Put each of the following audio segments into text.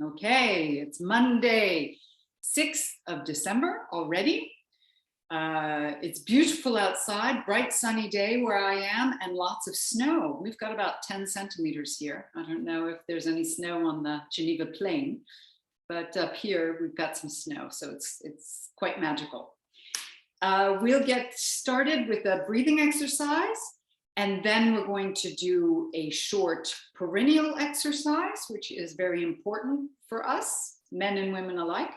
Okay, it's Monday, 6th of December already. It's beautiful outside, bright sunny day where I am, and lots of snow. We've got about 10 centimeters here. I don't know if there's any snow on the Geneva Plain, but up here we've got some snow, so it's quite magical. We'll get started with a breathing exercise, and then we're going to do a short perineal exercise, which is very important for us, men and women alike.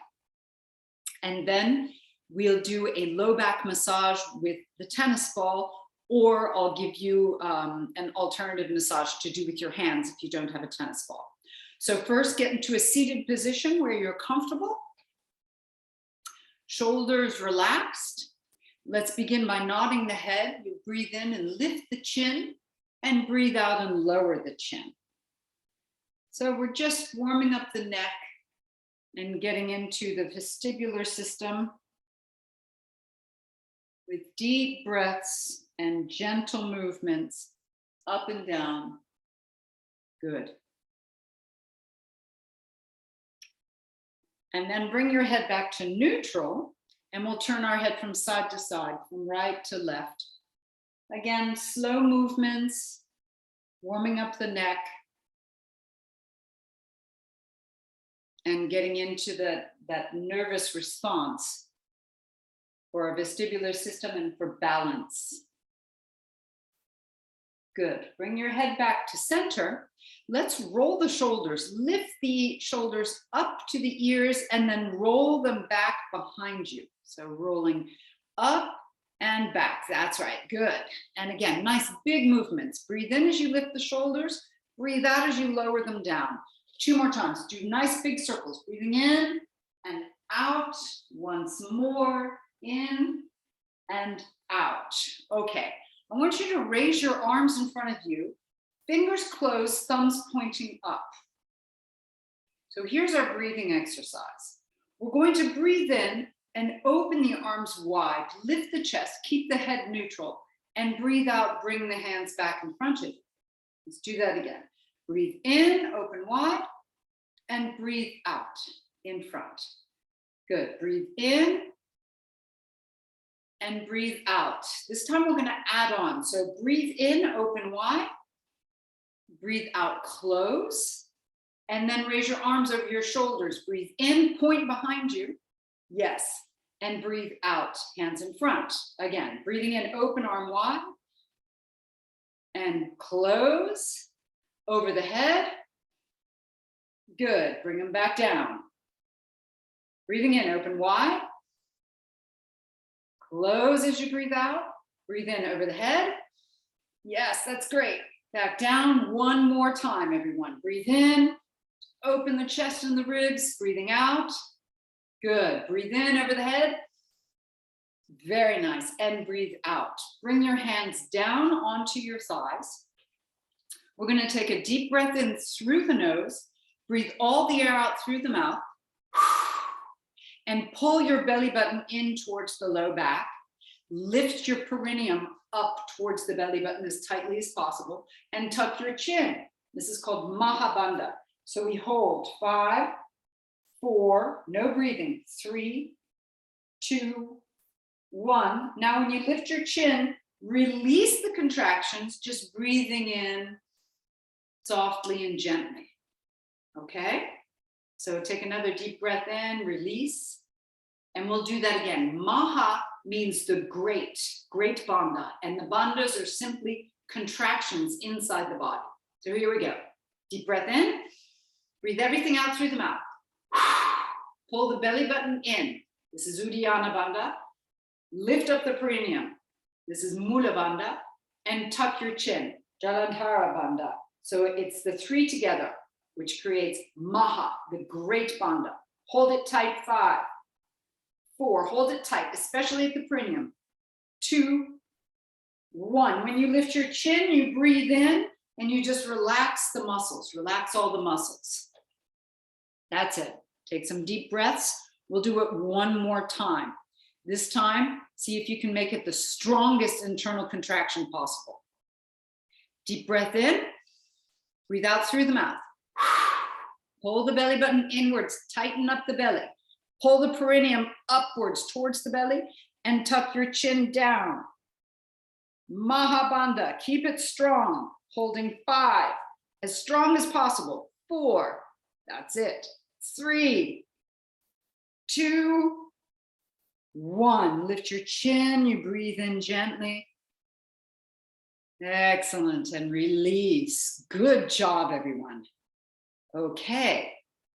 And then we'll do a low back massage with the tennis ball, or I'll give you an alternative massage to do with your hands if you don't have a tennis ball. So first, get into a seated position where you're comfortable. Shoulders relaxed. Let's begin by nodding the head. You breathe in and lift the chin, and breathe out and lower the chin. So we're just warming up the neck and getting into the vestibular system with deep breaths and gentle movements up and down. Good. And then bring your head back to neutral, and we'll turn our head from side to side, from right to left. Again, slow movements, warming up the neck, and getting into that nervous response for our vestibular system and for balance. Good. Bring your head back to center. Let's roll the shoulders. Lift the shoulders up to the ears and then roll them back behind you. So rolling up and back. That's right. Good. And again, nice big movements. Breathe in as you lift the shoulders. Breathe out as you lower them down. 2 more times. Do nice big circles. Breathing in and out. Once more. In and out. Okay. I want you to raise your arms in front of you. Fingers closed, thumbs pointing up. So here's our breathing exercise. We're going to breathe in and open the arms wide, lift the chest, keep the head neutral, and breathe out, bring the hands back in front of you. Let's do that again. Breathe in, open wide, and breathe out in front. Good. Breathe in and breathe out. This time we're going to add on. So breathe in, open wide. Breathe out, close, and then raise your arms over your shoulders. Breathe in, point behind you. Yes. And breathe out, hands in front. Again, breathing in, open arm wide. And close, over the head. Good. Bring them back down. Breathing in, open wide. Close as you breathe out. Breathe in over the head. Yes, that's great. Back down one more time, everyone. Breathe in, open the chest and the ribs, breathing out. Good. Breathe in over the head. Very nice. And breathe out. Bring your hands down onto your thighs. We're going to take a deep breath in through the nose. Breathe all the air out through the mouth. And pull your belly button in towards the low back. Lift your perineum up towards the belly button as tightly as possible, and tuck your chin. This is called Mahabandha. So we hold 5, 4, no breathing, 3, 2, 1. Now when you lift your chin, release the contractions, just breathing in softly and gently. Okay? So take another deep breath in, release, and we'll do that again. Maha means the great bandha, and the bandhas are simply contractions inside the body. So here we go. Deep breath in, breathe everything out through the mouth. Pull the belly button in. This is Uddiyana Bandha. Lift up the perineum. This is Mula Bandha. And tuck your chin, Jalandhara Bandha. So it's the 3 together, which creates Maha, the great bandha. Hold it tight, 5, 4, hold it tight, especially at the perineum. 2, 1. When you lift your chin, you breathe in and you just relax the muscles. Relax all the muscles. That's it. Take some deep breaths. We'll do it one more time. This time, see if you can make it the strongest internal contraction possible. Deep breath in, breathe out through the mouth. Pull the belly button inwards, tighten up the belly. Pull the perineum upwards towards the belly and tuck your chin down. Mahabandha, keep it strong, holding 5, as strong as possible. 4, that's it. 3, 2, 1. Lift your chin, you breathe in gently. Excellent, and release. Good job, everyone. Okay,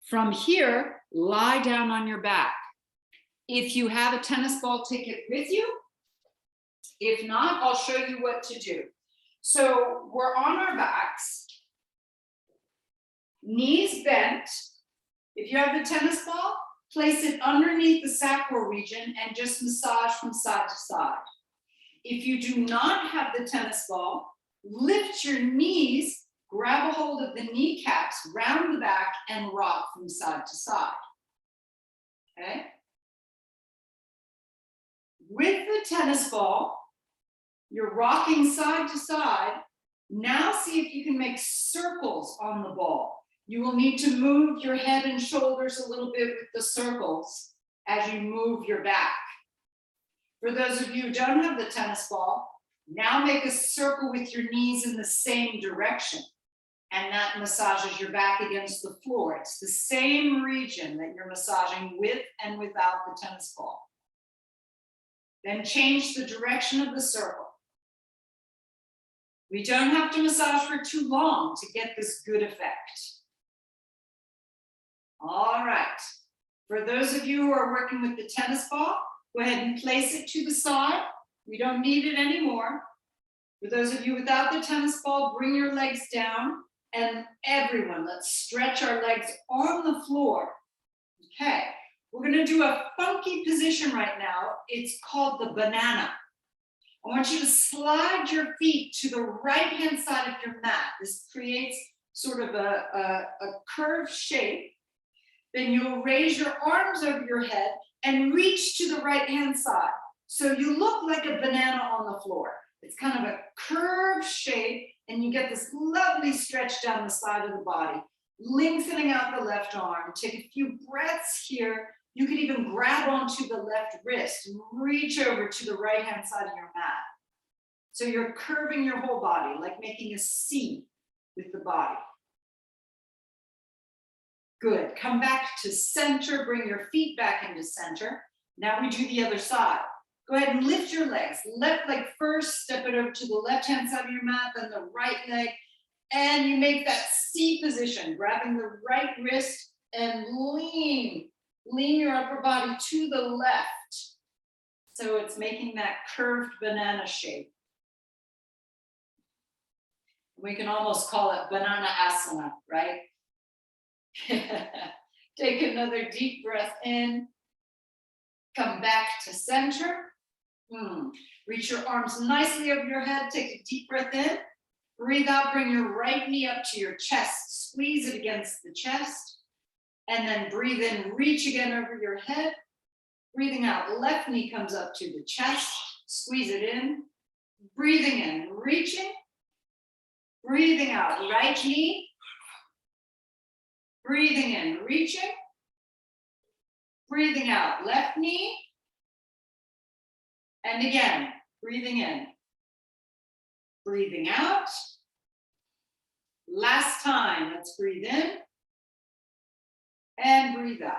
from here, lie down on your back. If you have a tennis ball, take it with you. If not, I'll show you what to do. So we're on our backs, knees bent. If you have the tennis ball, place it underneath the sacral region and just massage from side to side. If you do not have the tennis ball, lift your knees, grab a hold of the kneecaps, round the back, and rock from side to side. Okay? With the tennis ball, you're rocking side to side. Now see if you can make circles on the ball. You will need to move your head and shoulders a little bit with the circles as you move your back. For those of you who don't have the tennis ball, now make a circle with your knees in the same direction. And that massages your back against the floor. It's the same region that you're massaging with and without the tennis ball. Then change the direction of the circle. We don't have to massage for too long to get this good effect. All right. For those of you who are working with the tennis ball, go ahead and place it to the side. We don't need it anymore. For those of you without the tennis ball, bring your legs down. And everyone, let's stretch our legs on the floor. Okay, we're gonna do a funky position right now. It's called the banana. I want you to slide your feet to the right-hand side of your mat. This creates sort of a curved shape. Then you'll raise your arms over your head and reach to the right-hand side. So you look like a banana on the floor. It's kind of a curved shape, and you get this lovely stretch down the side of the body, lengthening out the left arm. Take a few breaths here. You could even grab onto the left wrist and reach over to the right-hand side of your mat. So you're curving your whole body, like making a C with the body. Good. Come back to center. Bring your feet back into center. Now we do the other side. Go ahead and lift your legs. Left leg first, step it over to the left-hand side of your mat, then the right leg. And you make that C position, grabbing the right wrist and lean your upper body to the left. So it's making that curved banana shape. We can almost call it banana asana, right? Take another deep breath in. Come back to center. Reach your arms nicely over your head. Take a deep breath in. Breathe out. Bring your right knee up to your chest. Squeeze it against the chest. And then breathe in. Reach again over your head. Breathing out. Left knee comes up to the chest. Squeeze it in. Breathing in. Reaching. Breathing out. Right knee. Breathing in. Reaching. Breathing out. Left knee. And again, breathing in, breathing out. Last time, let's breathe in and breathe out.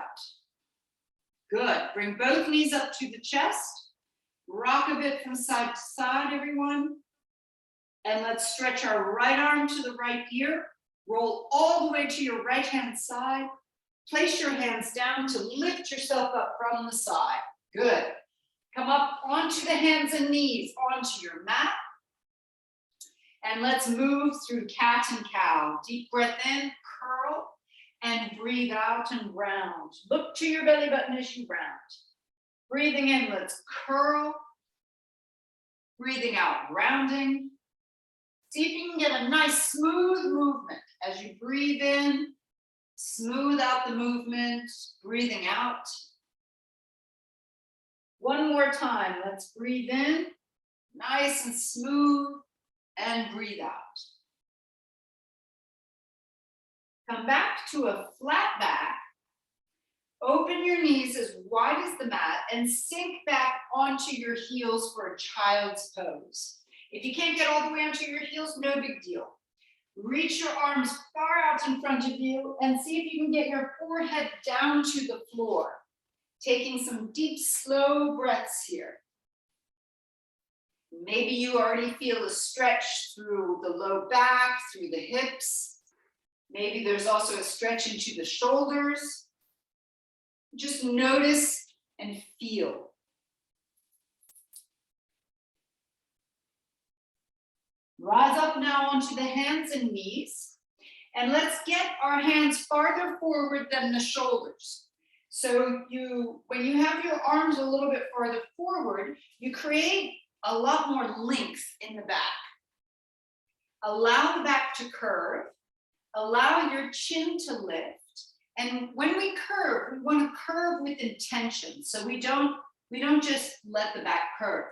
Good, bring both knees up to the chest. Rock a bit from side to side, everyone. And let's stretch our right arm to the right ear. Roll all the way to your right-hand side. Place your hands down to lift yourself up from the side. Good. Come up onto the hands and knees, onto your mat. And let's move through cat and cow. Deep breath in, curl, and breathe out and round. Look to your belly button as you round. Breathing in, let's curl. Breathing out, rounding. See if you can get a nice smooth movement as you breathe in. Smooth out the movement, breathing out. One more time, let's breathe in, nice and smooth, and breathe out. Come back to a flat back. Open your knees as wide as the mat and sink back onto your heels for a child's pose. If you can't get all the way onto your heels, no big deal. Reach your arms far out in front of you and see if you can get your forehead down to the floor. Taking some deep, slow breaths here. Maybe you already feel a stretch through the low back, through the hips. Maybe there's also a stretch into the shoulders. Just notice and feel. Rise up now onto the hands and knees. And let's get our hands farther forward than the shoulders. So when you have your arms a little bit farther forward, you create a lot more length in the back. Allow the back to curve. Allow your chin to lift. And when we curve, we want to curve with intention. So we don't just let the back curve.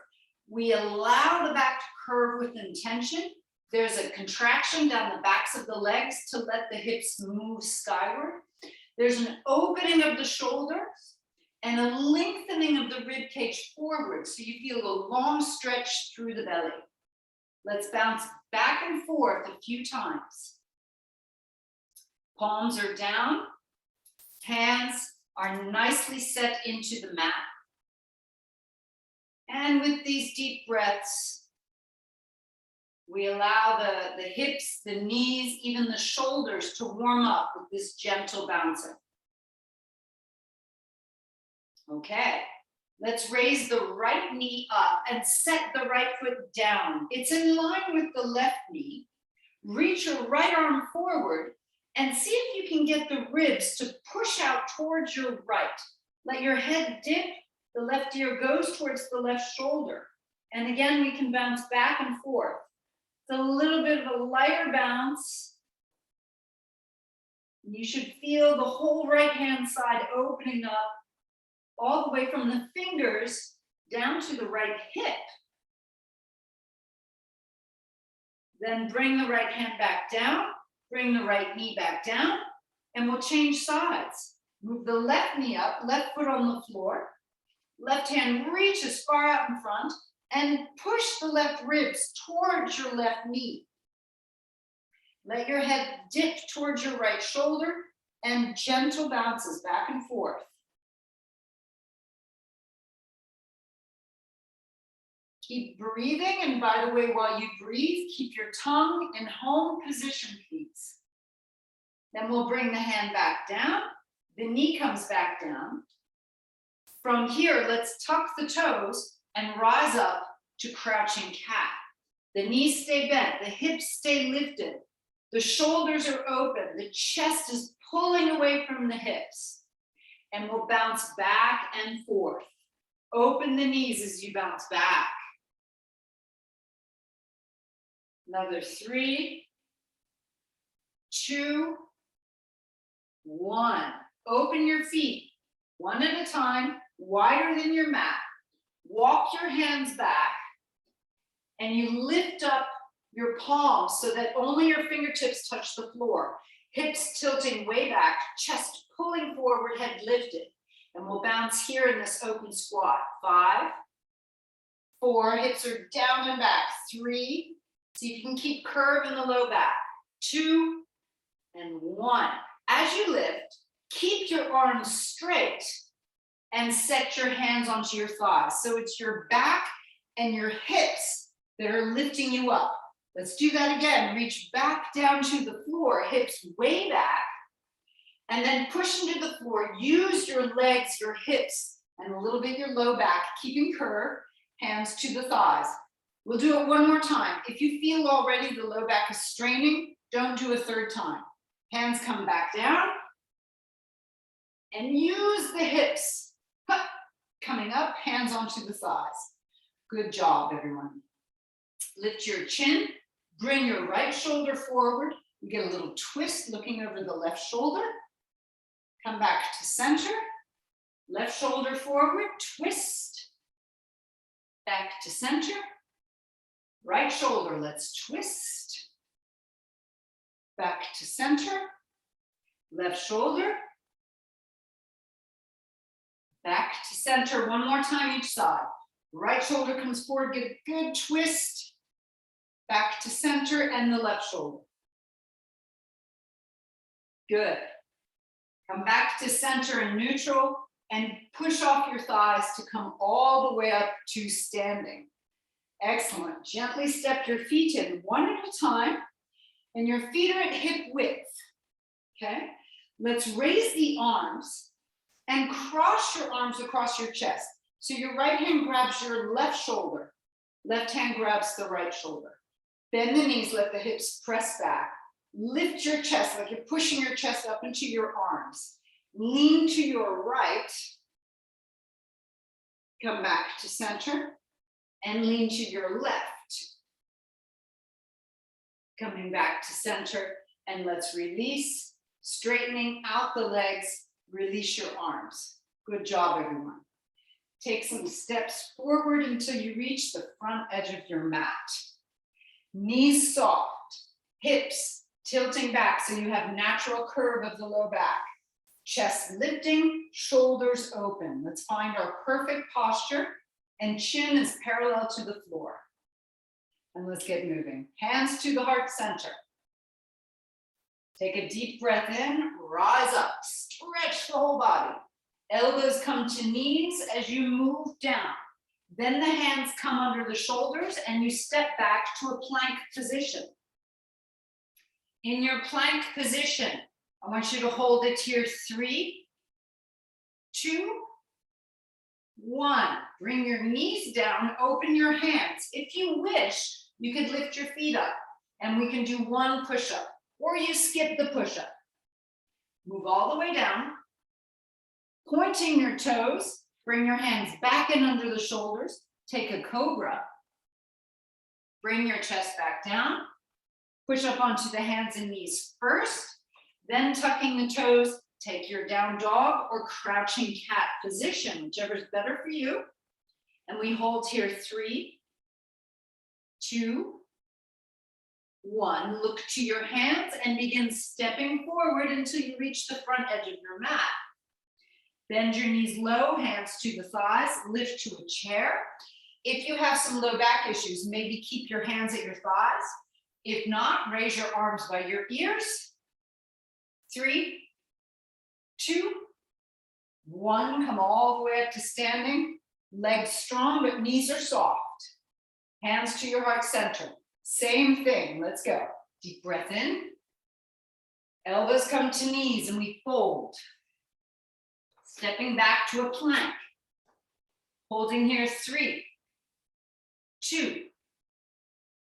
We allow the back to curve with intention. There's a contraction down the backs of the legs to let the hips move skyward. There's an opening of the shoulders and a lengthening of the rib cage forward. So you feel a long stretch through the belly. Let's bounce back and forth a few times. Palms are down. Hands are nicely set into the mat. And with these deep breaths, we allow the hips, the knees, even the shoulders to warm up with this gentle bouncing. Okay, let's raise the right knee up and set the right foot down. It's in line with the left knee. Reach your right arm forward and see if you can get the ribs to push out towards your right. Let your head dip. The left ear goes towards the left shoulder. And again, we can bounce back and forth. It's a little bit of a lighter bounce. You should feel the whole right hand side opening up all the way from the fingers down to the right hip. Then bring the right hand back down, bring the right knee back down, and we'll change sides. Move the left knee up, left foot on the floor. Left hand reaches far out in front and push the left ribs towards your left knee. Let your head dip towards your right shoulder and gentle bounces back and forth. Keep breathing, and by the way, while you breathe, keep your tongue in home position, please. Then we'll bring the hand back down. The knee comes back down. From here, let's tuck the toes and rise up to crouching cat. The knees stay bent, the hips stay lifted, the shoulders are open, the chest is pulling away from the hips. And we'll bounce back and forth. Open the knees as you bounce back. Another 3, 2, 1. Open your feet, one at a time, wider than your mat. Walk your hands back and you lift up your palms so that only your fingertips touch the floor. Hips tilting way back, chest pulling forward, head lifted. And we'll bounce here in this open squat. 5, 4, hips are down and back. 3, see if you can keep curve in the low back. 2, and 1. As you lift, keep your arms straight and set your hands onto your thighs. So it's your back and your hips that are lifting you up. Let's do that again. Reach back down to the floor, hips way back, and then push into the floor. Use your legs, your hips, and a little bit your low back, keeping curve, hands to the thighs. We'll do it one more time. If you feel already the low back is straining, don't do a third time. Hands come back down, and use the hips. Coming up, hands onto the thighs. Good job, everyone. Lift your chin, bring your right shoulder forward. You get a little twist looking over the left shoulder. Come back to center. Left shoulder forward, twist. Back to center. Right shoulder, let's twist. Back to center. left shoulder, back to center, one more time each side. Right shoulder comes forward, get a good twist, back to center and the left shoulder. Good. Come back to center and neutral and push off your thighs to come all the way up to standing. Excellent. Gently step your feet in one at a time and your feet are at hip width. Okay. Let's raise the arms and cross your arms across your chest. So your right hand grabs your left shoulder. Left hand grabs the right shoulder. Bend the knees, let the hips press back. Lift your chest like you're pushing your chest up into your arms. Lean to your right. Come back to center and lean to your left. Coming back to center and let's release. Straightening out the legs, release your arms. Good job, everyone. Take some steps forward until you reach the front edge of your mat. Knees soft, hips tilting back so you have natural curve of the low back. Chest lifting, shoulders open. Let's find our perfect posture and chin is parallel to the floor. And let's get moving. Hands to the heart center. Take a deep breath in, rise up, stretch the whole body. Elbows come to knees as you move down. Then the hands come under the shoulders and you step back to a plank position. In your plank position, I want you to hold it here. 3, 2, 1. Bring your knees down, open your hands. If you wish, you could lift your feet up and we can do one push-up. Or you skip the push-up. Move all the way down. Pointing your toes, bring your hands back and under the shoulders. Take a cobra. Bring your chest back down. Push up onto the hands and knees first. Then tucking the toes, take your down dog or crouching cat position, whichever is better for you. And we hold here 3, 2, 1, look to your hands and begin stepping forward until you reach the front edge of your mat. Bend your knees low, hands to the thighs, lift to a chair. If you have some low back issues, maybe keep your hands at your thighs. If not, raise your arms by your ears. 3, 2, 1, come all the way up to standing. Legs strong, but knees are soft. Hands to your heart center. Same thing, let's go. Deep breath in. Elbows come to knees and we fold. Stepping back to a plank. Holding here 3, 2,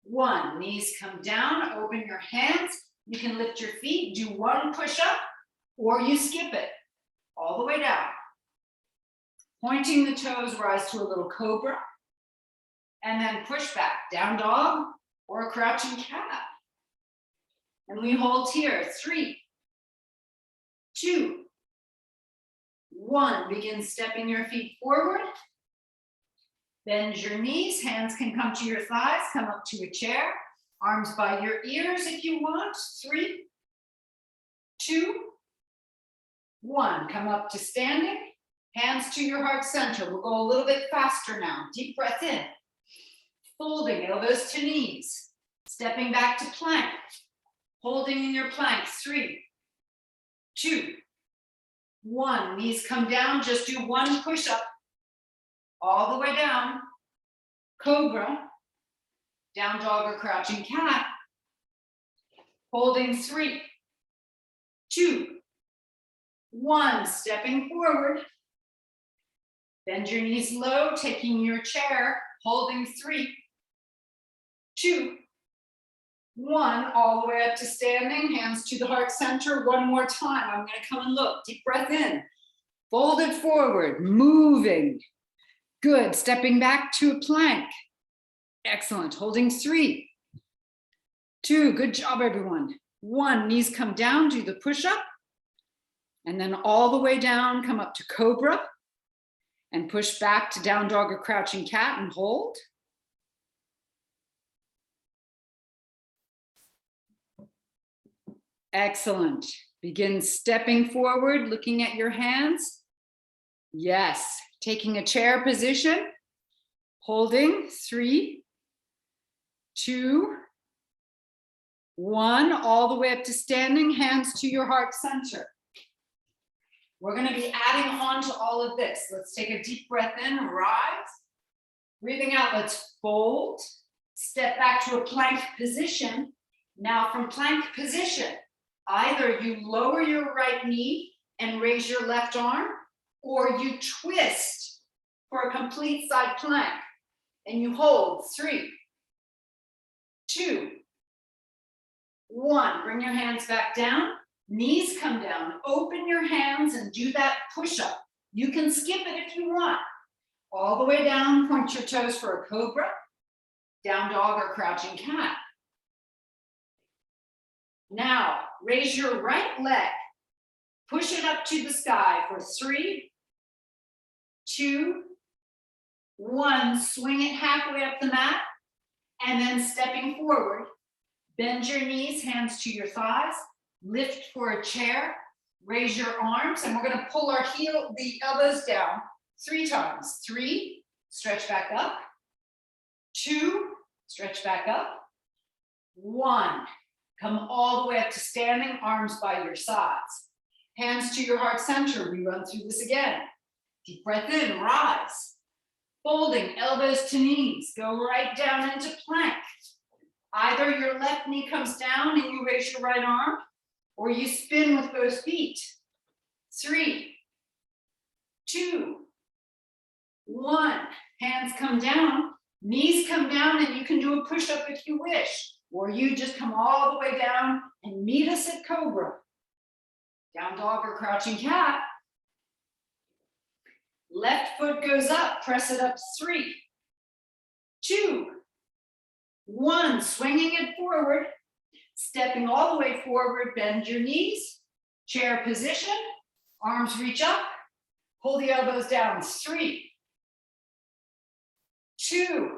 1. Knees come down, open your hands. You can lift your feet, do one push-up, or you skip it all the way down. Pointing the toes, rise to a little cobra. And then push back, down dog, or a crouching cat. And we hold here, 3, 2, 1. Begin stepping your feet forward. Bend your knees, hands can come to your thighs, come up to a chair. Arms by your ears if you want. 3, 2, 1. Come up to standing. Hands to your heart center. We'll go a little bit faster now. Deep breath in. Folding, elbows to knees. Stepping back to plank. Holding in your plank. 3, 2, 1. Knees come down. Just do one push-up. All the way down. Cobra. Down dog or crouching cat. Holding 3, 2, 1. Stepping forward. Bend your knees low, taking your chair. Holding 3, 2, 1. All the way up to standing. Hands to the heart center. One more time. I'm going to come and look. Deep breath in. Fold it forward. Moving. Good. Stepping back to a plank. Excellent. Holding 3, 2. Good job, everyone. 1. Knees come down. Do the push-up. And then all the way down. Come up to cobra. And push back to down dog or crouching cat and hold. Excellent. Begin stepping forward, looking at your hands. Yes, taking a chair position, holding 3, 2, 1, all the way up to standing, hands to your heart center. We're going to be adding on to all of this. Let's take a deep breath in, rise. Breathing out, let's fold. Step back to a plank position. Now from plank position, either you lower your right knee and raise your left arm, or you twist for a complete side plank. And you hold 3, 2, 1. Bring your hands back down. Knees come down. Open your hands and do that push-up. You can skip it if you want. All the way down, point your toes for a cobra, down dog or crouching cat. Now, raise your right leg. Push it up to the sky for 3, 2, 1. Swing it halfway up the mat, and then stepping forward. Bend your knees, hands to your thighs. Lift for a chair. Raise your arms, and we're going to pull the elbows down 3 times. 3, stretch back up. 2, stretch back up. 1, come all the way up to standing, arms by your sides. Hands to your heart center. We run through this again. Deep breath in, rise. Folding, elbows to knees. Go right down into plank. Either your left knee comes down and you raise your right arm, or you spin with both feet. 3, 2, 1. Hands come down, knees come down, and you can do a push-up if you wish, or you just come all the way down and meet us at cobra. Down dog or crouching cat. Left foot goes up, press it up 3, 2, 1, swinging it forward, stepping all the way forward, bend your knees, chair position, arms reach up, pull the elbows down, 3, 2,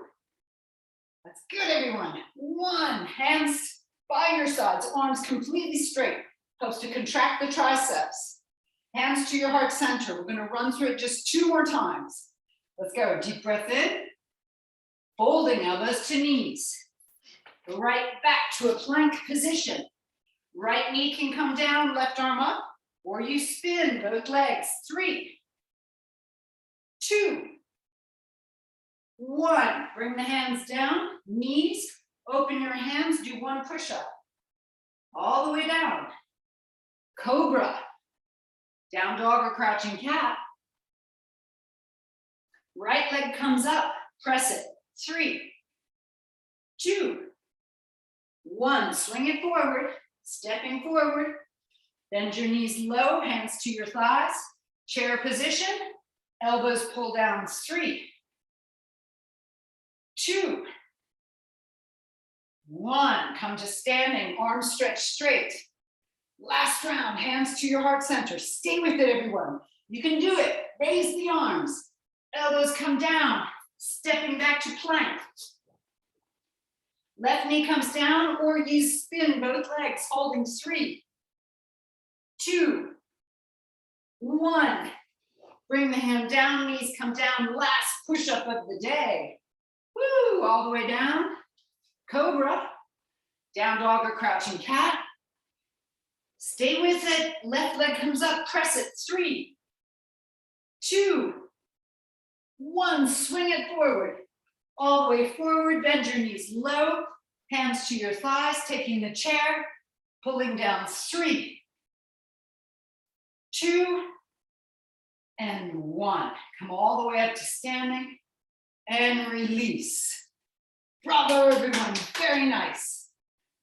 that's good everyone, 1, hands by your sides, arms completely straight, helps to contract the triceps, hands to your heart center. We're going to run through it just 2 more times. Let's go, deep breath in, folding elbows to knees. Right back to a plank position. Right knee can come down, left arm up, or you spin both legs. 3, 2, 1. Bring the hands down, knees, open your hands, do 1 push-up. All the way down. Cobra. Down dog or crouching cat. Right leg comes up, press it. 3, 2, 1, swing it forward, stepping forward, bend your knees low, hands to your thighs, chair position, elbows pull down, 3, 2, 1, come to standing, arms stretch straight. Last round, hands to your heart center, stay with it everyone. You can do it, raise the arms, elbows come down, stepping back to plank. Left knee comes down, or you spin both legs, holding 3, 2, 1. Bring the hand down, knees come down, last push-up of the day. Woo, all the way down. Cobra, down dog or crouching cat. Stay with it, left leg comes up, press it, 3, 2, 1, swing it forward. All the way forward, bend your knees low, hands to your thighs, taking the chair, pulling down, 3, 2, and 1. Come all the way up to standing and release. Bravo, everyone, very nice.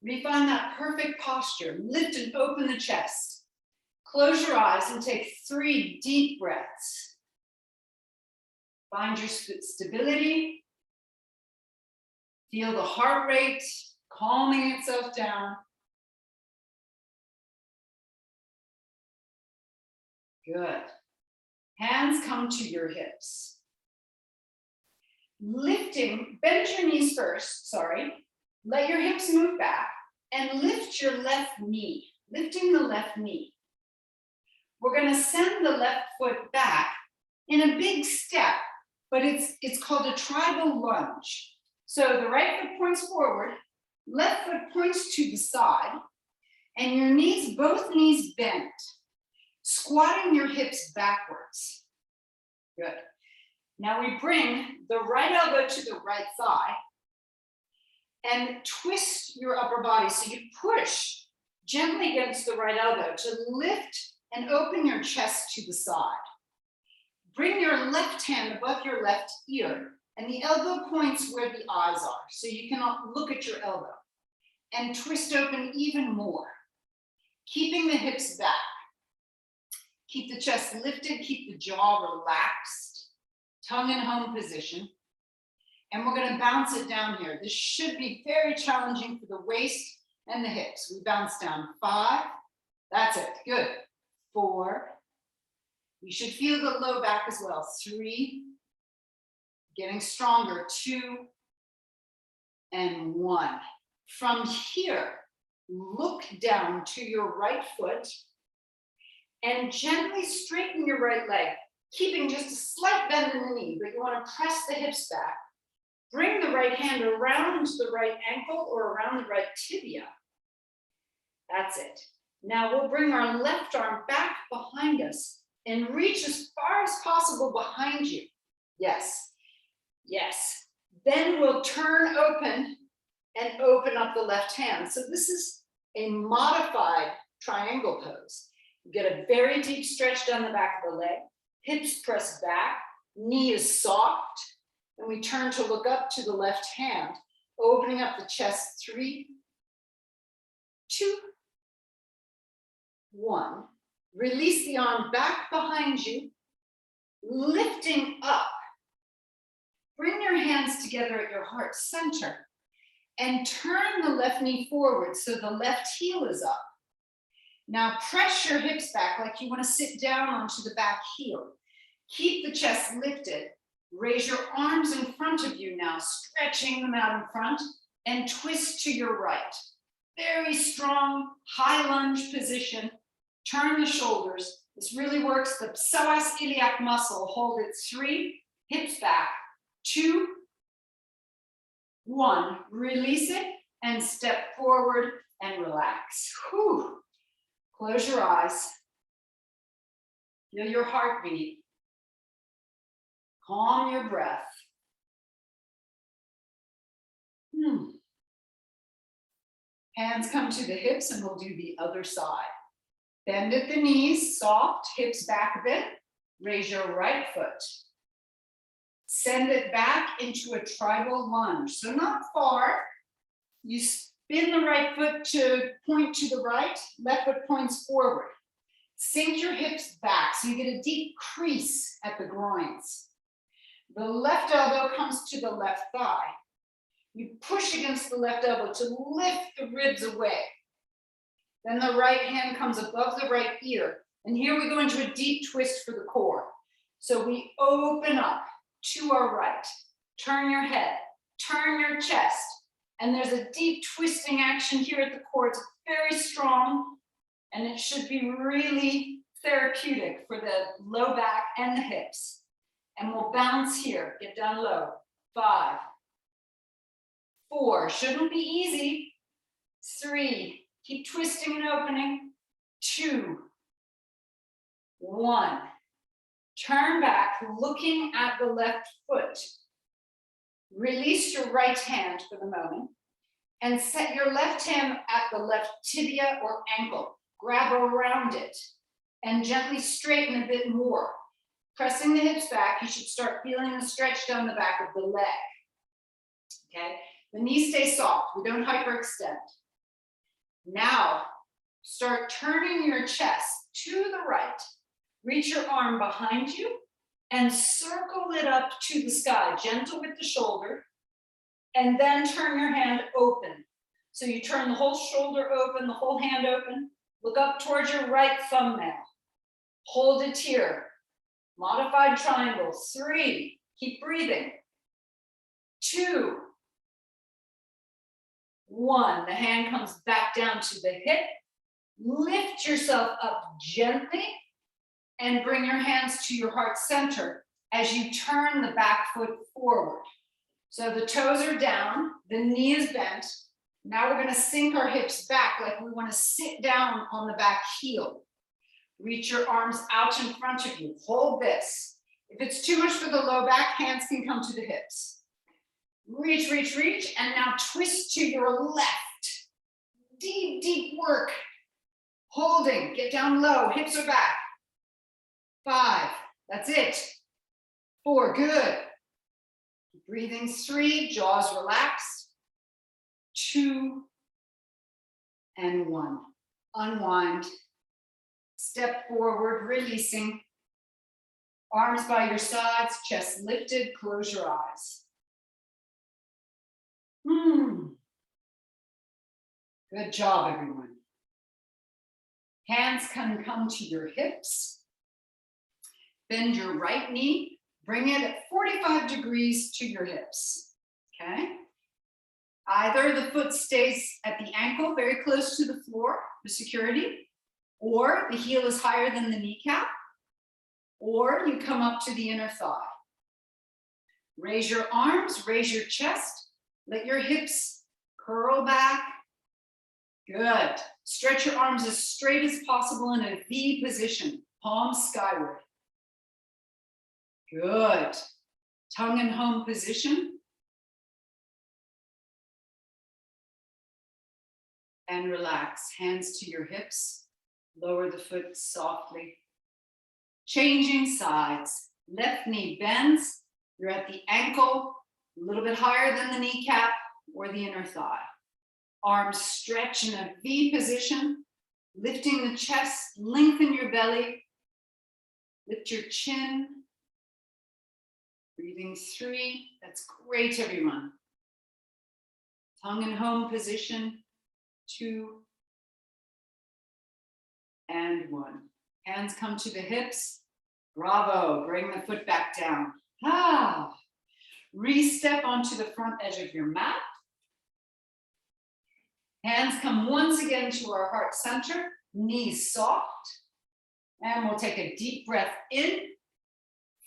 We find that perfect posture. Lift and open the chest. Close your eyes and take 3 deep breaths. Find your stability. Feel the heart rate calming itself down. Good. Hands come to your hips. Lifting, bend your knees first, let your hips move back and lift your left knee, lifting the left knee. We're going to send the left foot back in a big step, but it's called a tribal lunge. So the right foot points forward, left foot points to the side, and your knees, both knees bent, squatting your hips backwards. Good. Now we bring the right elbow to the right thigh and twist your upper body. So you push gently against the right elbow to lift and open your chest to the side. Bring your left hand above your left ear, and the elbow points where the eyes are, so you cannot look at your elbow. And twist open even more, keeping the hips back. Keep the chest lifted, keep the jaw relaxed, tongue in home position. And we're going to bounce it down here. This should be very challenging for the waist and the hips. We bounce down 5. That's it. Good. 4. You should feel the low back as well. 3. Getting stronger. 2. And 1. From here, look down to your right foot and gently straighten your right leg, keeping just a slight bend in the knee, but you want to press the hips back. Bring the right hand around the right ankle or around the right tibia. That's it. Now we'll bring our left arm back behind us and reach as far as possible behind you. Yes, yes. Then we'll turn open and open up the left hand. So this is a modified triangle pose. You get a very deep stretch down the back of the leg, hips press back, knee is soft, and we turn to look up to the left hand, opening up the chest. 3, 2, 1. Release the arm back behind you, lifting up. Bring your hands together at your heart center and turn the left knee forward so the left heel is up. Now press your hips back like you want to sit down onto the back heel. Keep the chest lifted. Raise your arms in front of you now, stretching them out in front, and twist to your right. Very strong, high lunge position. Turn the shoulders. This really works the psoas iliac muscle. Hold it. 3, hips back. 2, 1. Release it and step forward and relax. Whew. Close your eyes. Feel your heartbeat. Calm your breath. Hands come to the hips and we'll do the other side. Bend at the knees, soft, hips back a bit. Raise your right foot. Send it back into a tribal lunge. So not far. You spin the right foot to point to the right, left foot points forward. Sink your hips back so you get a deep crease at the groins. The left elbow comes to the left thigh. You push against the left elbow to lift the ribs away. Then the right hand comes above the right ear. And here we go into a deep twist for the core. So we open up to our right. Turn your head, turn your chest. And there's a deep twisting action here at the core. It's very strong. And it should be really therapeutic for the low back and the hips. And we'll bounce here, get down low. 5, 4, shouldn't be easy. 3, keep twisting and opening. 2, 1. Turn back, looking at the left foot. Release your right hand for the moment and set your left hand at the left tibia or ankle. Grab around it and gently straighten a bit more. Pressing the hips back, you should start feeling the stretch down the back of the leg. Okay, the knees stay soft, we don't hyperextend. Now, start turning your chest to the right. Reach your arm behind you and circle it up to the sky, gentle with the shoulder, and then turn your hand open. So you turn the whole shoulder open, the whole hand open, look up towards your right thumbnail. Hold it here. Modified triangle. 3, keep breathing. 2, 1, the hand comes back down to the hip. Lift yourself up gently and bring your hands to your heart center as you turn the back foot forward. So the toes are down, the knee is bent. Now we're going to sink our hips back like we want to sit down on the back heel. Reach your arms out in front of you. Hold this. If it's too much for the low back, hands can come to the hips. Reach, reach, reach, and now twist to your left. Deep, deep work. Holding, get down low, hips are back. 5, that's it. 4, good. Breathing 3, jaws relaxed. 2, and 1. Unwind. Step forward, releasing. Arms by your sides, chest lifted, close your eyes. Good job, everyone. Hands can come to your hips. Bend your right knee. Bring it at 45 degrees to your hips, okay? Either the foot stays at the ankle, very close to the floor for security, or the heel is higher than the kneecap, or you come up to the inner thigh. Raise your arms, raise your chest, let your hips curl back. Good. Stretch your arms as straight as possible in a V position, palms skyward. Good. Tongue in home position. And relax. Hands to your hips. Lower the foot softly. Changing sides. Left knee bends. You're at the ankle, a little bit higher than the kneecap or the inner thigh. Arms stretch in a V position. Lifting the chest. Lengthen your belly. Lift your chin. Breathing 3, that's great, everyone. Tongue in home position, 2, and 1. Hands come to the hips. Bravo, bring the foot back down. Re-step onto the front edge of your mat. Hands come once again to our heart center, knees soft. And we'll take a deep breath in.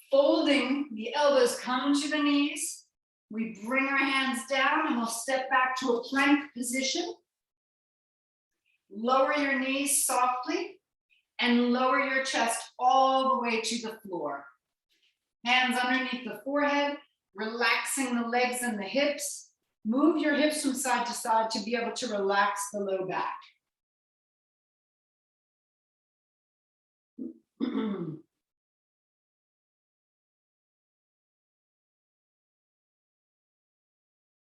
Folding, the elbows come to the knees. We bring our hands down and we'll step back to a plank position. Lower your knees softly and lower your chest all the way to the floor. Hands underneath the forehead, relaxing the legs and the hips. Move your hips from side to side to be able to relax the low back.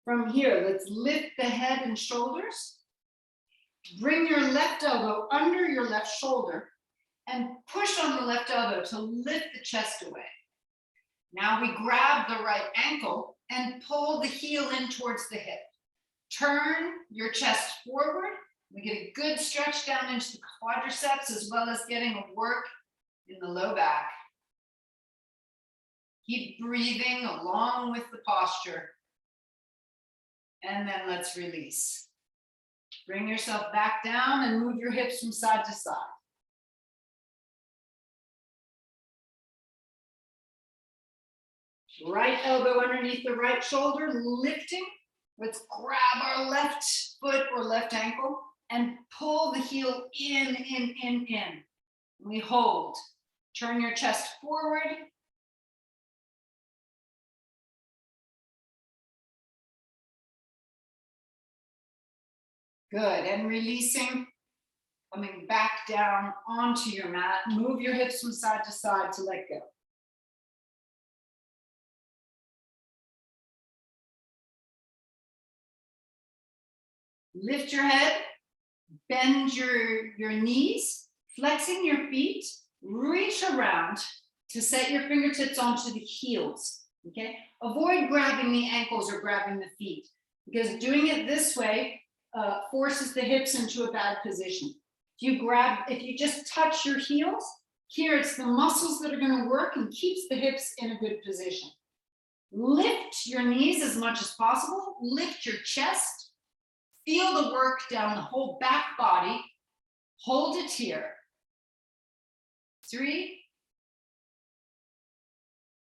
From here, let's lift the head and shoulders. Bring your left elbow under your left shoulder and push on the left elbow to lift the chest away. Now we grab the right ankle and pull the heel in towards the hip. Turn your chest forward. We get a good stretch down into the quadriceps as well as getting a work in the low back. Keep breathing along with the posture. And then let's release. Bring yourself back down and move your hips from side to side. Right elbow underneath the right shoulder, lifting. Let's grab our left foot or left ankle and pull the heel in. We hold. Turn your chest forward. Good, and releasing, coming back down onto your mat. Move your hips from side to side to let go. Lift your head, bend your knees, flexing your feet, reach around to set your fingertips onto the heels, okay? Avoid grabbing the ankles or grabbing the feet, because doing it this way forces the hips into a bad position. If you just touch your heels, here it's the muscles that are going to work and keeps the hips in a good position. Lift your knees as much as possible. Lift your chest. Feel the work down the whole back body. Hold it here. 3,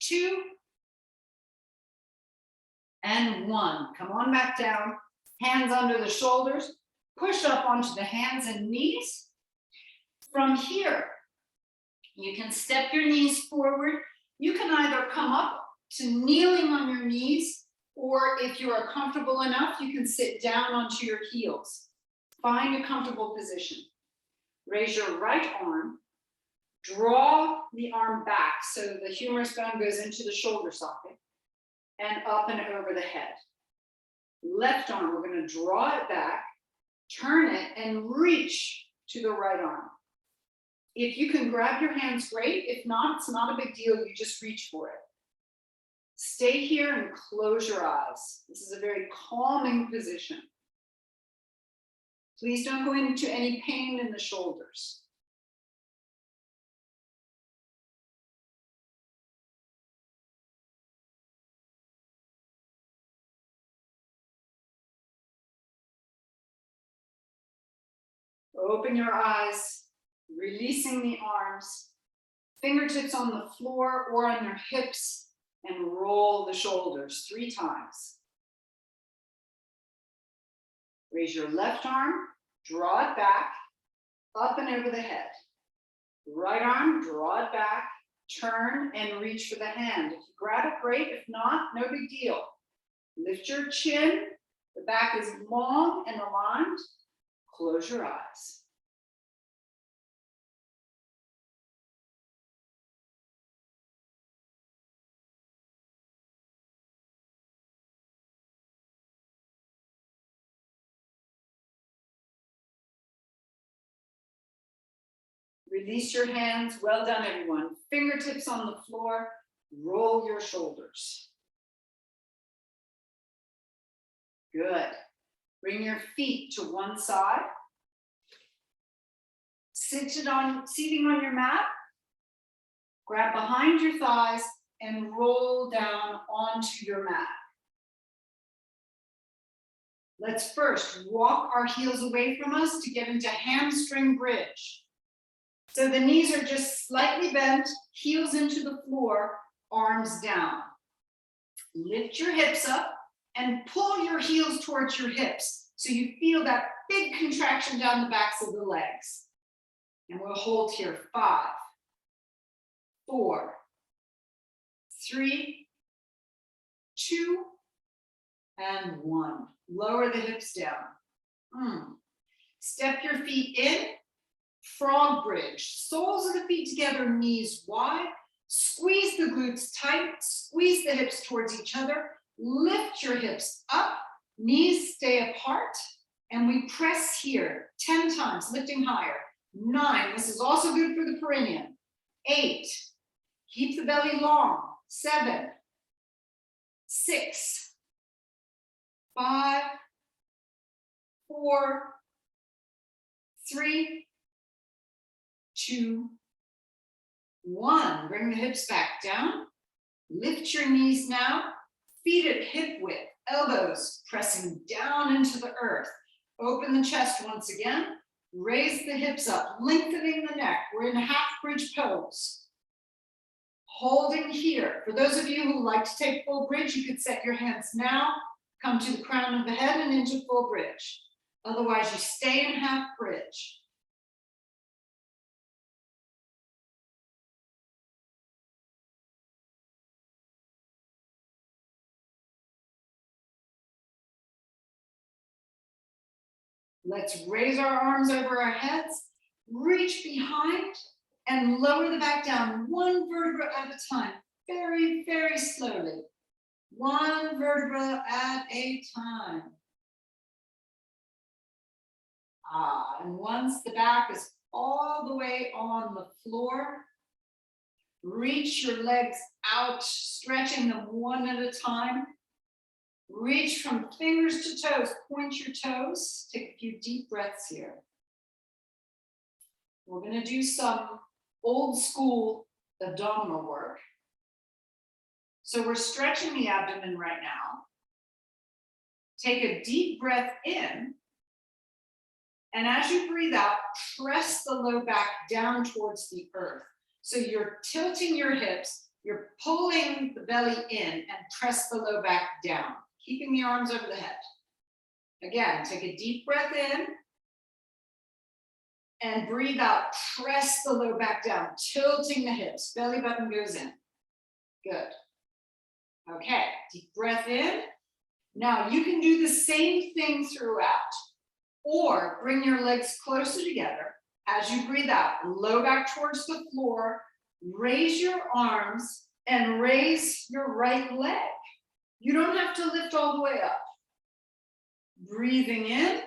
2, and 1. Come on back down. Hands under the shoulders. Push up onto the hands and knees. From here, you can step your knees forward. You can either come up to kneeling on your knees, or if you are comfortable enough, you can sit down onto your heels. Find a comfortable position. Raise your right arm. Draw the arm back so the humerus bone goes into the shoulder socket and up and over the head. Left arm, we're going to draw it back, turn it, and reach to the right arm. If you can grab your hands, great. If not, it's not a big deal. You just reach for it. Stay here and close your eyes. This is a very calming position. Please don't go into any pain in the shoulders. Open your eyes, releasing the arms, fingertips on the floor or on your hips, and roll the shoulders 3 times. Raise your left arm, draw it back, up and over the head. Right arm, draw it back, turn and reach for the hand. If you grab it, great. If not, no big deal. Lift your chin, the back is long and aligned. Close your eyes. Release your hands. Well done, everyone. Fingertips on the floor. Roll your shoulders. Good. Bring your feet to one side. Seating on your mat. Grab behind your thighs and roll down onto your mat. Let's first walk our heels away from us to get into Hamstring Bridge. So the knees are just slightly bent, heels into the floor, arms down. Lift your hips up and pull your heels towards your hips so you feel that big contraction down the backs of the legs. And we'll hold here 5, 4, 3, 2, and 1. Lower the hips down. Step your feet in. Frog bridge, soles of the feet together, knees wide, squeeze the glutes tight, squeeze the hips towards each other, lift your hips up, knees stay apart, and we press here 10 times, lifting higher. 9, this is also good for the perineum. 8, keep the belly long. 7, 6, 5, 4, 3, 2, 1. Bring the hips back down. Lift your knees now. Feet at hip width. Elbows pressing down into the earth. Open the chest once again. Raise the hips up, lengthening the neck. We're in half bridge pose. Holding here. For those of you who like to take full bridge, you could set your hands now. Come to the crown of the head and into full bridge. Otherwise, you stay in half bridge. Let's raise our arms over our heads, reach behind, and lower the back down 1 vertebra at a time, very, very slowly. 1 vertebra at a time. And once the back is all the way on the floor, reach your legs out, stretching them 1 at a time. Reach from fingers to toes, point your toes. Take a few deep breaths here. We're going to do some old school abdominal work. So we're stretching the abdomen right now. Take a deep breath in. And as you breathe out, press the low back down towards the earth. So you're tilting your hips, You're pulling the belly in and press the low back down, keeping the arms over the head. Again, take a deep breath in and breathe out. Press the low back down, tilting the hips. Belly button goes in. Good. Okay, deep breath in. Now you can do the same thing throughout, or bring your legs closer together as you breathe out. Low back towards the floor. Raise your arms and raise your right leg. You don't have to lift all the way up. Breathing in.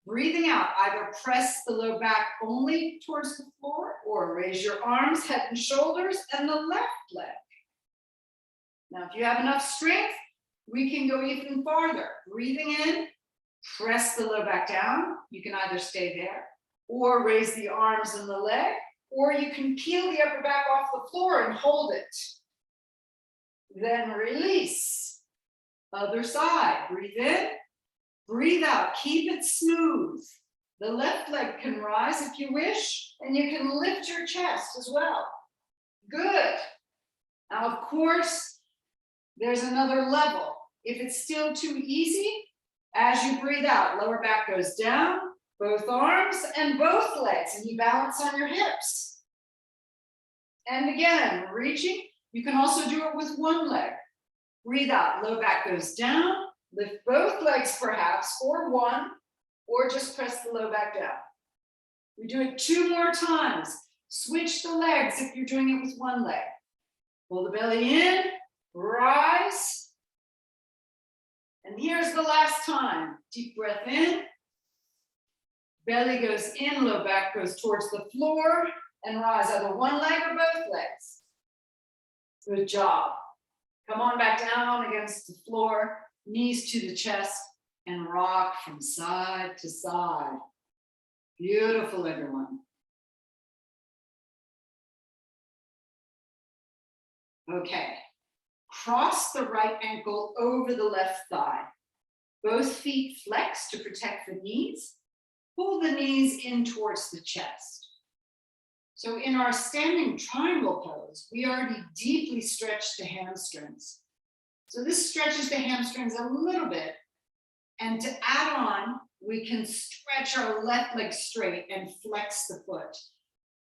Breathing out, either press the low back only towards the floor or raise your arms, head and shoulders, and the left leg. Now, if you have enough strength, we can go even farther. Breathing in, press the low back down. You can either stay there or raise the arms and the leg, or you can peel the upper back off the floor and hold it. Then release. Other side, breathe in. Breathe out, keep it smooth. The left leg can rise if you wish, and you can lift your chest as well. Good. Now, of course, there's another level. If it's still too easy, as you breathe out, lower back goes down, both arms and both legs, and you balance on your hips. And again, reaching. You can also do it with one leg. Breathe out, low back goes down. Lift both legs perhaps, or one, or just press the low back down. We do it 2 more times. Switch the legs if you're doing it with one leg. Pull the belly in, rise. And here's the last time. Deep breath in. Belly goes in, low back goes towards the floor, and rise either one leg or both legs. Good job. Come on back down against the floor. Knees to the chest, and rock from side to side. Beautiful, everyone. Okay, cross the right ankle over the left thigh. Both feet flex to protect the knees. Pull the knees in towards the chest. So in our standing triangle pose, we already deeply stretched the hamstrings. So this stretches the hamstrings a little bit. And to add on, we can stretch our left leg straight and flex the foot.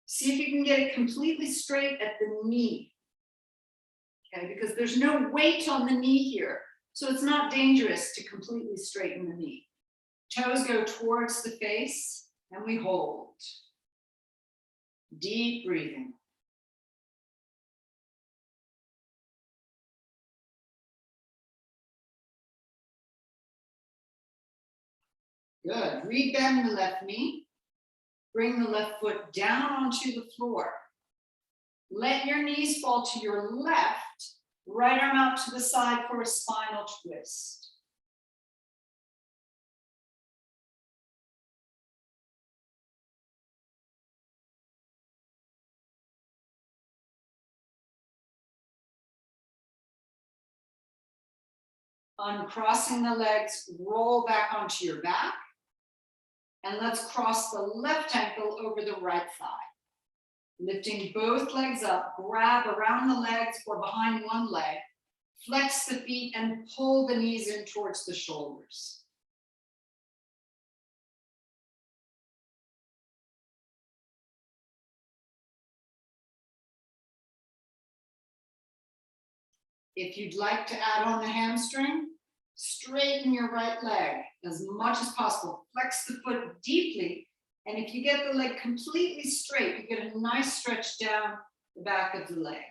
See if you can get it completely straight at the knee. Okay, because there's no weight on the knee here. So it's not dangerous to completely straighten the knee. Toes go towards the face and we hold. Deep breathing. Good. Rebend the left knee. Bring the left foot down onto the floor. Let your knees fall to your left. Right arm out to the side for a spinal twist. Uncrossing the legs, roll back onto your back. And let's cross the left ankle over the right thigh. Lifting both legs up, grab around the legs or behind one leg. Flex the feet and pull the knees in towards the shoulders. If you'd like to add on the hamstring, straighten your right leg as much as possible. Flex the foot deeply, and if you get the leg completely straight, you get a nice stretch down the back of the leg.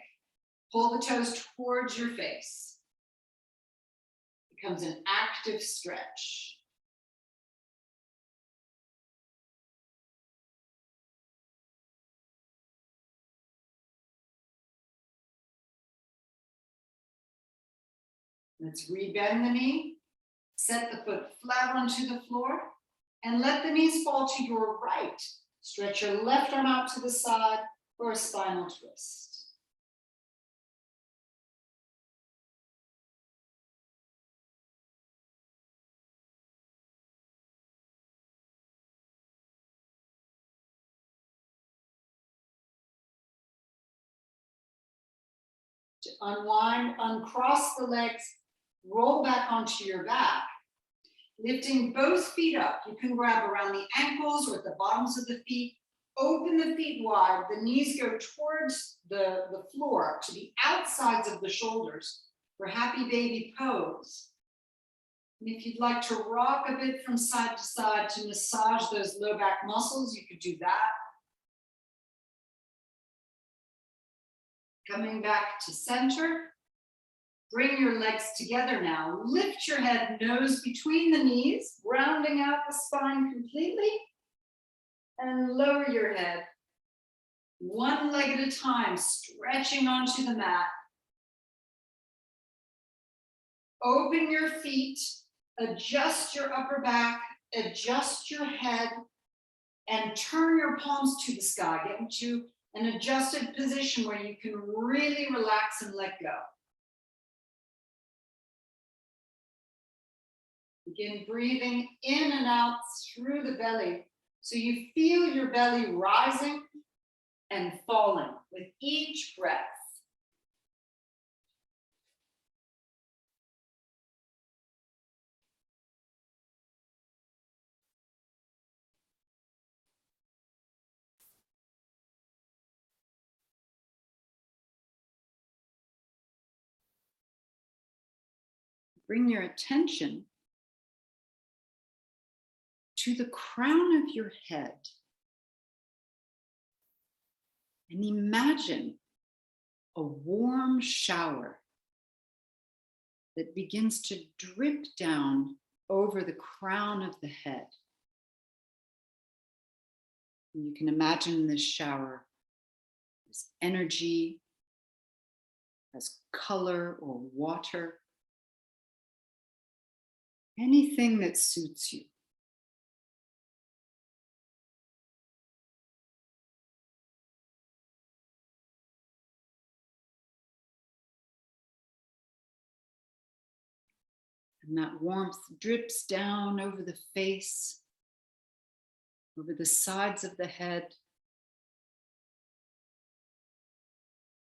Pull the toes towards your face. Becomes an active stretch. Let's rebend the knee, set the foot flat onto the floor, and let the knees fall to your right. Stretch your left arm out to the side for a spinal twist. To unwind, uncross the legs, roll back onto your back. Lifting both feet up, you can grab around the ankles or at the bottoms of the feet. Open the feet wide, the knees go towards the floor, to the outsides of the shoulders for happy baby pose. And if you'd like to rock a bit from side to side to massage those low back muscles, you could do that. Coming back to center. Bring your legs together now. Lift your head, nose between the knees, rounding out the spine completely. And lower your head. One leg at a time, stretching onto the mat. Open your feet, adjust your upper back, adjust your head, and turn your palms to the sky. Get into an adjusted position where you can really relax and let go. Begin breathing in and out through the belly. So you feel your belly rising and falling with each breath. Bring your attention to the crown of your head and imagine a warm shower that begins to drip down over the crown of the head. And you can imagine this shower as energy, as color or water, anything that suits you. And that warmth drips down over the face, over the sides of the head,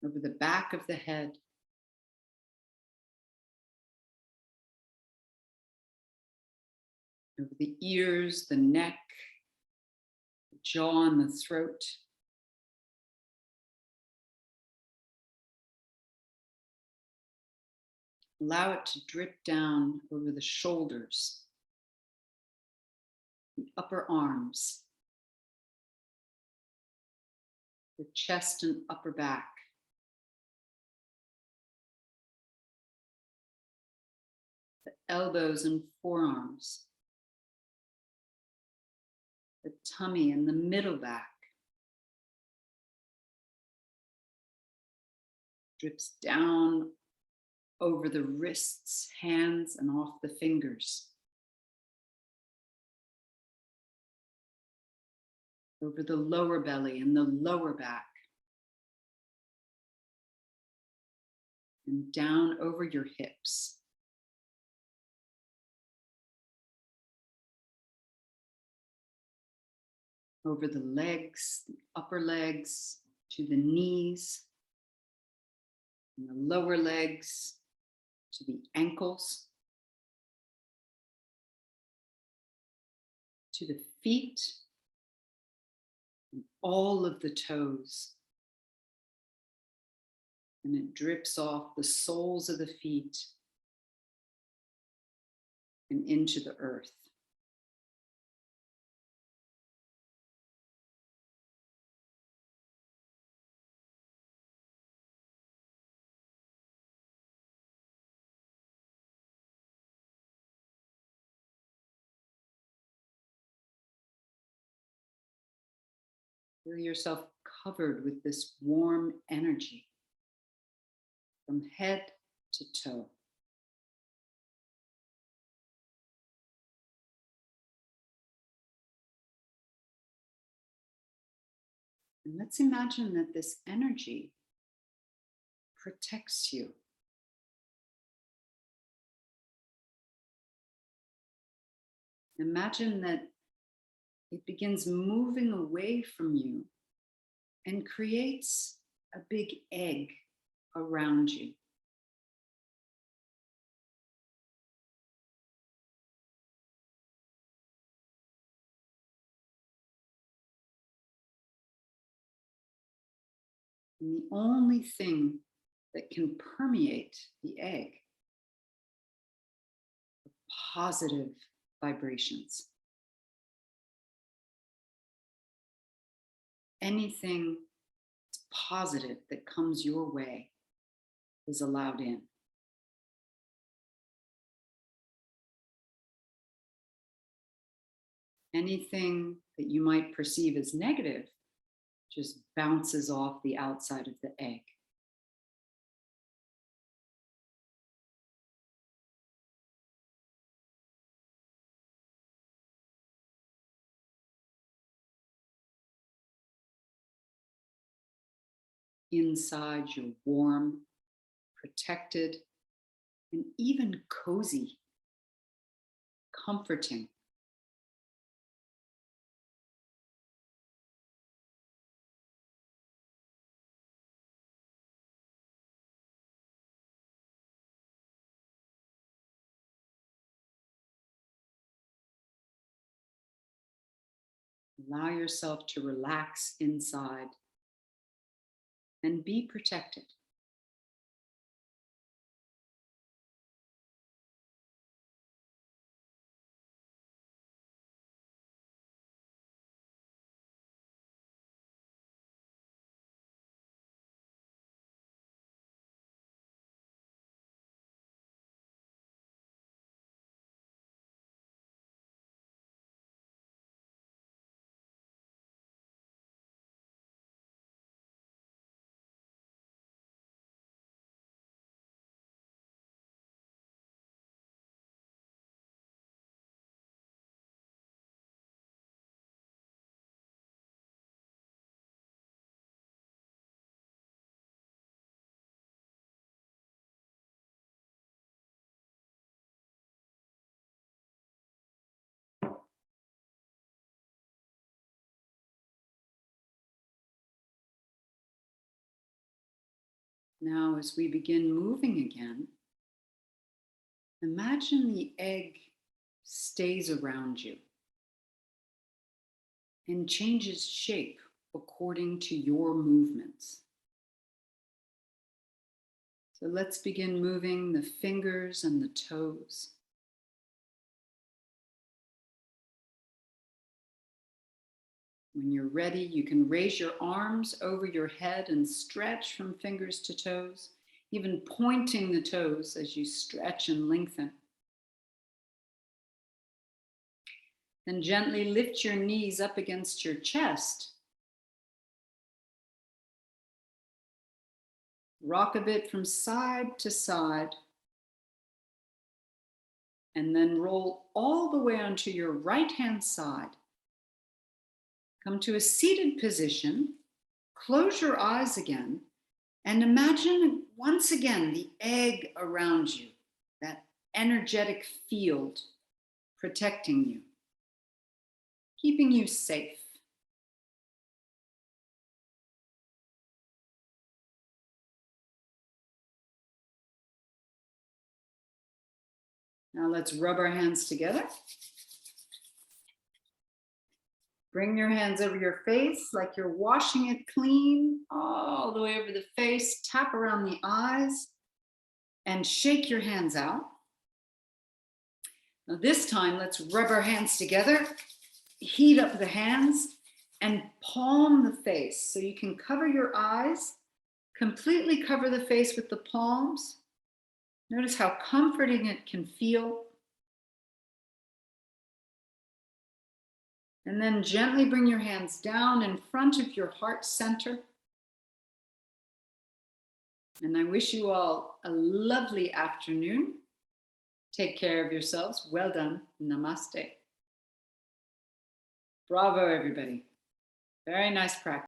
over the back of the head, over the ears, the neck, the jaw, and the throat. Allow it to drip down over the shoulders, the upper arms, the chest and upper back, the elbows and forearms, the tummy and the middle back. Drips down over the wrists, hands, and off the fingers. Over the lower belly and the lower back. And down over your hips. Over the legs, the upper legs, to the knees, and the lower legs, to the ankles, to the feet, and all of the toes. And it drips off the soles of the feet and into the earth. Feel yourself covered with this warm energy from head to toe. And let's imagine that this energy protects you. Imagine that it begins moving away from you and creates a big egg around you. And the only thing that can permeate the egg are positive vibrations. Anything positive that comes your way is allowed in. Anything that you might perceive as negative just bounces off the outside of the egg. Inside, you're warm, protected, and even cozy, comforting. Allow yourself to relax inside and be protected. Now, as we begin moving again, imagine the egg stays around you and changes shape according to your movements. So let's begin moving the fingers and the toes. When you're ready, you can raise your arms over your head and stretch from fingers to toes, even pointing the toes as you stretch and lengthen. Then gently lift your knees up against your chest. Rock a bit from side to side. And then roll all the way onto your right-hand side. Come to a seated position, close your eyes again, and imagine once again the egg around you, that energetic field protecting you, keeping you safe. Now let's rub our hands together. Bring your hands over your face like you're washing it clean, all the way over the face. Tap around the eyes and shake your hands out. Now this time, let's rub our hands together, heat up the hands, and palm the face. So you can cover your eyes, completely cover the face with the palms. Notice how comforting it can feel. And then gently bring your hands down in front of your heart center. And I wish you all a lovely afternoon. Take care of yourselves. Well done. Namaste. Bravo, everybody. Very nice practice.